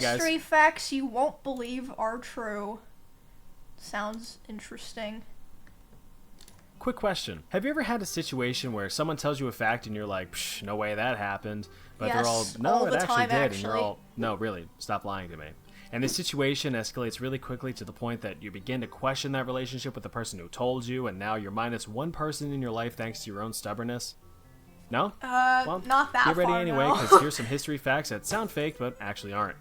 History facts you won't believe are true. Sounds interesting. Quick question. Have you ever had a situation where someone tells you a fact and you're like, psh, no way that happened? But they're all, no, it actually did. And you're all, no, really, stop lying to me. And the situation escalates really quickly to the point that you begin to question that relationship with the person who told you, and now you're minus one person in your life thanks to your own stubbornness? No? Well, not that get ready far, anyway, no. because here's some history facts that sound fake but actually aren't.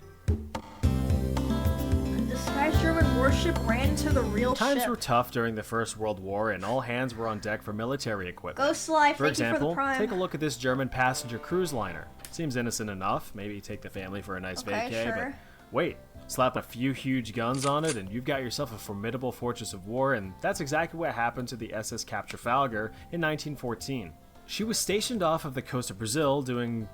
Disguised German warship ran into the real ship. Times were tough during the First World War, and all hands were on deck for military equipment. Ghost Life, for thank you for the example, prime. take a look at this German passenger cruise liner. Seems innocent enough. Maybe take the family for a nice vacay, sure. but wait. Slap a few huge guns on it, and you've got yourself a formidable fortress of war, and that's exactly what happened to the SS Cap Trafalgar in 1914. She was stationed off of the coast of Brazil, doing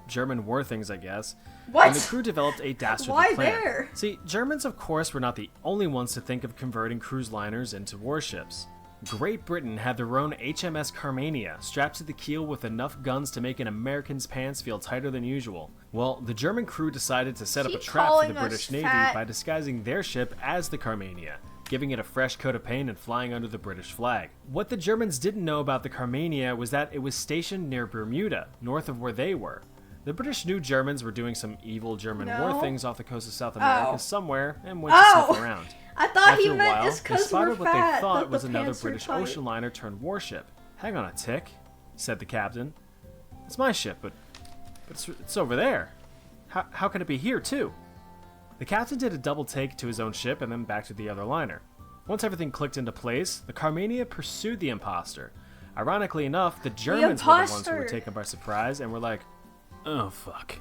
German war things, I guess. What? And the crew developed a dastardly Why plan. there? See, Germans, of course, were not the only ones to think of converting cruise liners into warships. Great Britain had their own HMS Carmania, strapped to the keel with enough guns to make an American's pants feel tighter than usual. Well, the German crew decided to set up a trap for the British Navy by disguising their ship as the Carmania, giving it a fresh coat of paint and flying under the British flag. What the Germans didn't know about the Carmania was that it was stationed near Bermuda, north of where they were. The British knew Germans were doing some evil German war things off the coast of South America somewhere and went to sniff around. I thought he After a meant while, it's they because we're spotted what fat. they thought was another pants are British tight. ocean liner turned warship. Hang on a tick, said the captain. It's my ship, but it's over there. How can it be here, too? The captain did a double take to his own ship and then back to the other liner. Once everything clicked into place, the Carmania pursued the imposter. Ironically enough, the Germans were the ones who were taken by surprise and were like, oh fuck.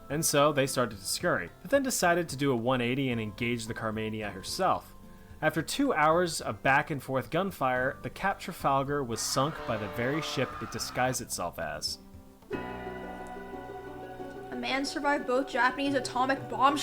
And so they started to scurry, but then decided to do a 180 and engage the Carmania herself. After 2 hours of back and forth gunfire, the Cap Trafalgar was sunk by the very ship it disguised itself as. A man survived both Japanese atomic bomb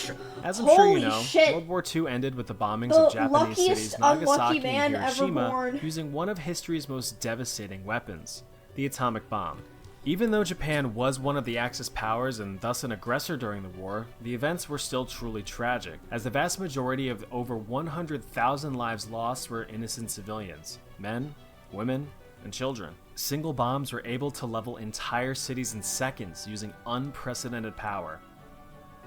As I'm Holy sure you know, shit. World War II ended with the bombings The of Japanese luckiest cities unlucky Nagasaki man and ever Hiroshima born. using one of history's most devastating weapons, the atomic bomb. Even though Japan was one of the Axis powers and thus an aggressor during the war, the events were still truly tragic, as the vast majority of over 100,000 lives lost were innocent civilians, men, women, and children. Single bombs were able to level entire cities in seconds using unprecedented power.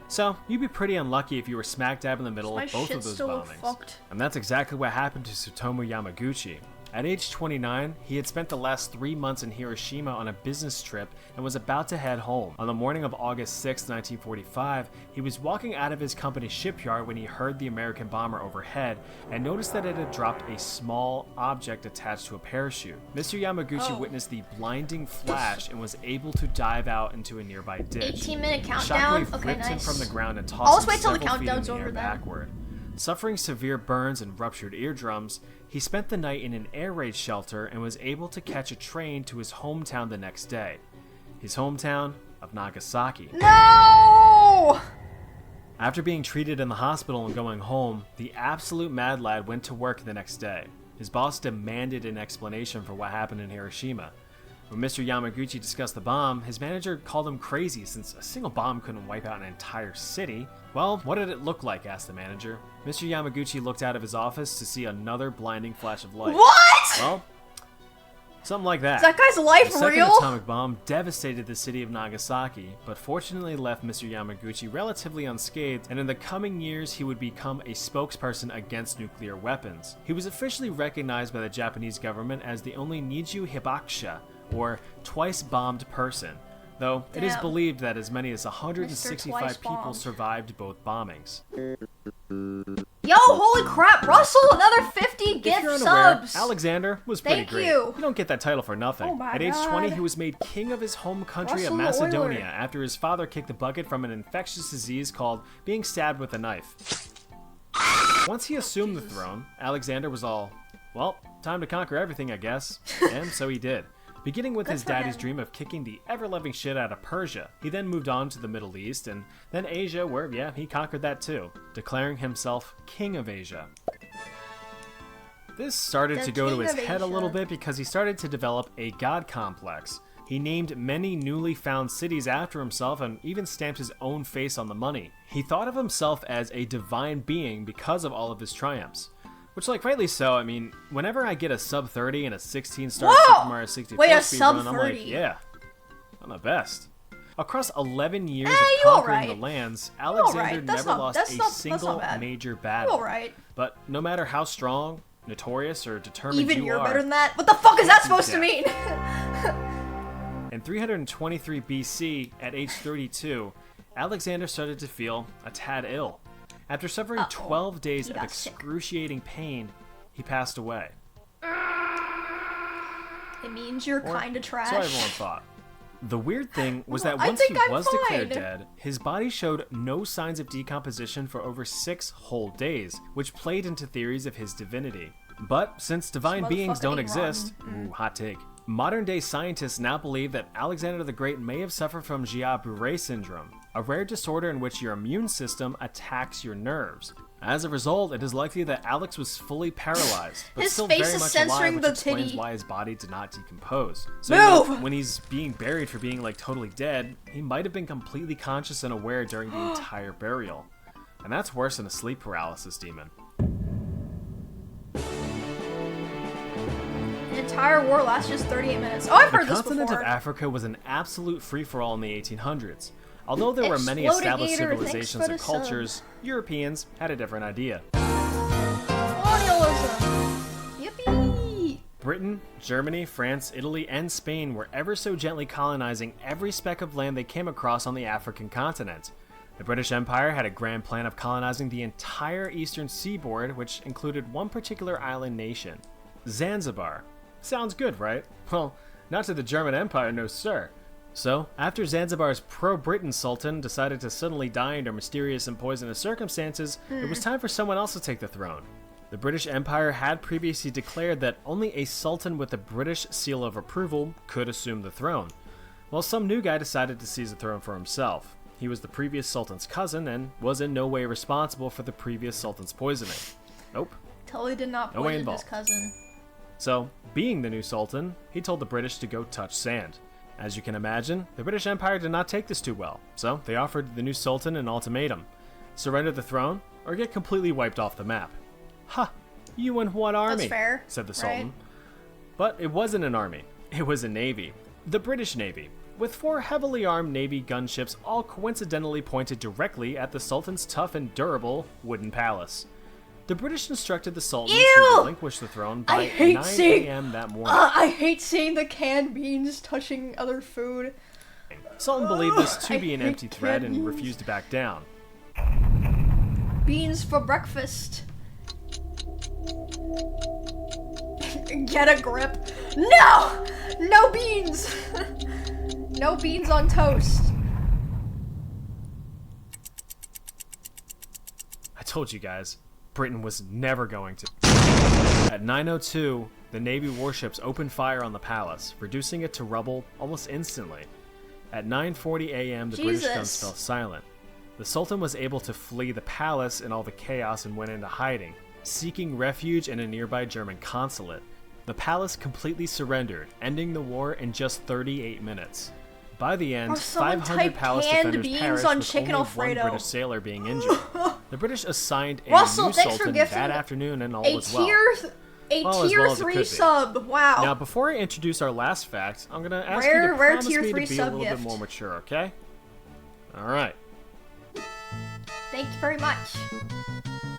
So, you'd be pretty unlucky if you were smack dab in the middle of both of those bombings. And that's exactly what happened to Tsutomu Yamaguchi. At age 29, he had spent the last 3 months in Hiroshima on a business trip and was about to head home. On the morning of August 6, 1945, he was walking out of his company's shipyard when he heard the American bomber overhead and noticed that it had dropped a small object attached to a parachute. Mr. Yamaguchi witnessed the blinding flash and was able to dive out into a nearby ditch. 18-minute countdown? Shockwave Okay, ripped nice. him from the ground and tossed him several feet in countdown's the air over then. backward. Suffering severe burns and ruptured eardrums, he spent the night in an air raid shelter and was able to catch a train to his hometown the next day. His hometown of Nagasaki. No! After being treated in the hospital and going home, the absolute mad lad went to work the next day. His boss demanded an explanation for what happened in Hiroshima. When Mr. Yamaguchi discussed the bomb, his manager called him crazy since a single bomb couldn't wipe out an entire city. Well, what did it look like? Asked the manager. Mr. Yamaguchi looked out of his office to see another blinding flash of light. What? Well, something like that. Is that guy's life The second real? atomic bomb devastated the city of Nagasaki, but fortunately left Mr. Yamaguchi relatively unscathed, and in the coming years he would become a spokesperson against nuclear weapons. He was officially recognized by the Japanese government as the only Niju Hibakusha, or twice-bombed person, though it is believed that as many as 165 people survived both bombings. Yo, holy crap, Russell, another 50 gift subs! Alexander was pretty great. You don't get that title for nothing. Oh my At age God. 20, he was made king of his home country of Russell Macedonia Oiler. after his father kicked the bucket from an infectious disease called being stabbed with a knife. Once he assumed the throne, Alexander was all, well, time to conquer everything, I guess. And so he did. Beginning with his daddy's dream of kicking the ever-loving shit out of Persia, he then moved on to the Middle East and then Asia, where, yeah, he conquered that too, declaring himself King of Asia. This started to go to his head a little bit because he started to develop a god complex. He named many newly found cities after himself and even stamped his own face on the money. He thought of himself as a divine being because of all of his triumphs. Which, like, rightly so. I mean, whenever I get a sub 30 and a 16-star Super Mario 64 Wait, a speedrun, sub I'm 30? like, yeah, I'm the best. Across 11 years of you conquering alright. the lands, Alexander alright. That's never not- lost that's a not- that's single not bad. major You battle. alright. But no matter how strong, notorious, or determined Even you you're are, better than that? What the fuck is that supposed to Yeah. mean? in 323 BC, at age 32, Alexander started to feel a tad ill. After suffering 12 days He of got sick. excruciating pain, he passed away. It means you're Or kinda trash. so everyone thought. The weird thing was that I once he think I'm was declared fine. dead, his body showed no signs of decomposition for over 6 whole days, which played into theories of his divinity. But since divine beings motherfucker don't ain't exist, ooh, hot take, modern day scientists now believe that Alexander the Great may have suffered from Guillain-Barré syndrome, a rare disorder in which your immune system attacks your nerves. As a result, it is likely that Alex was fully paralyzed, but His still face very is much censoring alive, which the explains titty. why his body did not decompose. So Move! when he's being buried for being like totally dead, he might have been completely conscious and aware during the entire burial. And that's worse than a sleep paralysis demon. The entire war lasts just 38 minutes. Oh, I've The heard this continent before. of Africa was an absolute free-for-all in the 1800s. Although there were many Exploded established Gator, thanks civilizations for and the cultures, Europeans had a different idea. Colonialism. Yippee! Britain, Germany, France, Italy, and Spain were ever so gently colonizing every speck of land they came across on the African continent. The British Empire had a grand plan of colonizing the entire eastern seaboard, which included one particular island nation, Zanzibar. Sounds good, right? Well, not to the German Empire, no sir. So, after Zanzibar's pro-Britain Sultan decided to suddenly die under mysterious and poisonous circumstances, it was time for someone else to take the throne. The British Empire had previously declared that only a sultan with the British seal of approval could assume the throne. Well, some new guy decided to seize the throne for himself. He was the previous sultan's cousin and was in no way responsible for the previous sultan's poisoning. Nope. Totally did not No way poison his involved. cousin. So, being the new sultan, he told the British to go touch sand. As you can imagine, the British Empire did not take this too well, so they offered the new sultan an ultimatum. Surrender the throne, or get completely wiped off the map. Ha! You and what army? That's fair, said the right? sultan. But it wasn't an army, it was a navy. The British Navy, with 4 heavily armed navy gunships all coincidentally pointed directly at the sultan's tough and durable wooden palace. The British instructed the sultan Ew! to relinquish the throne by 9 a.m. that morning. I hate seeing the canned beans touching other food. Sultan believed this to I be an hate empty threat and beans. refused to back down. Beans for breakfast. Get a grip. No! No beans! No beans on toast. I told you guys, Britain was never going to. At 9:02, the Navy warships opened fire on the palace, reducing it to rubble almost instantly. At 9:40 a.m., the British guns Jesus. fell silent. The Sultan was able to flee the palace in all the chaos and went into hiding, seeking refuge in a nearby German consulate. The palace completely surrendered, ending the war in just 38 minutes. By the end, Or someone 500 type palace canned defenders beans perished on with chicken only Alfredo. one British sailor being injured. The British assigned a Russell, new thanks for sultan gifting that afternoon, and all A was well. tier Well, as tier well as it 3 could be. sub. Wow. Now, before I introduce our last fact, I'm gonna ask Rare- you to rare promise tier me to 3 be a sub little bit gift. more mature, okay? All right. Thank you very much.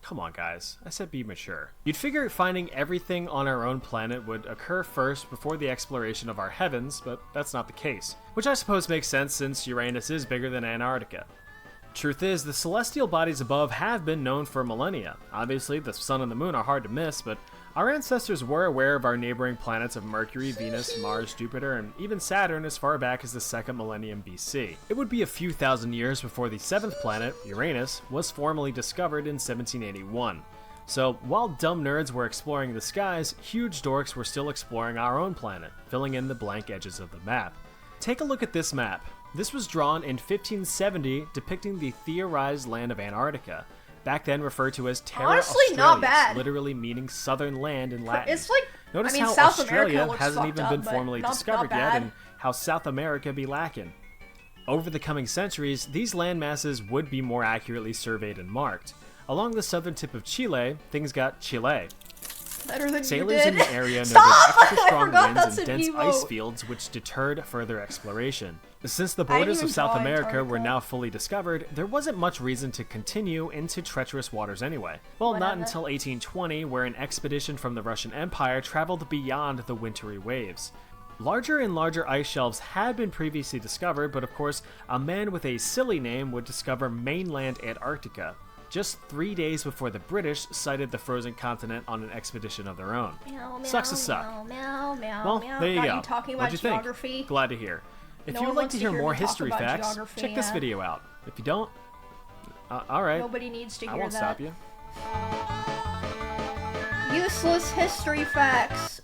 Come on, guys. I said be mature. You'd figure finding everything on our own planet would occur first before the exploration of our heavens, but that's not the case. Which I suppose makes sense since Uranus is bigger than Antarctica. Truth is, the celestial bodies above have been known for millennia. Obviously, the sun and the moon are hard to miss, but our ancestors were aware of our neighboring planets of Mercury, Venus, Mars, Jupiter, and even Saturn as far back as the 2nd millennium BC. It would be a few thousand years before the 7th planet, Uranus, was formally discovered in 1781. So, while dumb nerds were exploring the skies, huge dorks were still exploring our own planet, filling in the blank edges of the map. Take a look at this map. This was drawn in 1570, depicting the theorized land of Antarctica, back then referred to as Terra Honestly, not Australis, bad. literally meaning southern land in Latin. It's like Notice I mean, how South Australia America looks hasn't fucked even up, been but formally not discovered yet, bad. and how South America be lacking. Over the coming centuries, these landmasses would be more accurately surveyed and marked. Along the southern tip of Chile, things got Chile. Better than Sailors you did. in the area noted Stop! extra I strong forgot winds that's and an dense emote. ice fields, which deterred further exploration. Since the I didn't borders even of South draw America were Antarctica. now fully discovered, there wasn't much reason to continue into treacherous waters anyway. Well, not Whatever. until 1820, where an expedition from the Russian Empire traveled beyond the wintry waves. Larger and larger ice shelves had been previously discovered, but of course, a man with a silly name would discover mainland Antarctica, just 3 days before the British sighted the frozen continent on an expedition of their own. Meow, meow, Sucks to suck. meow, meow, meow, Well, meow. there you Got go. You talking about What'd you geography? think? Glad to hear. If No you would one like wants to to hear hear more me talk history about facts, geography, check this yeah. video out. If you don't, alright, Nobody needs to I hear won't that. stop you. Useless history facts.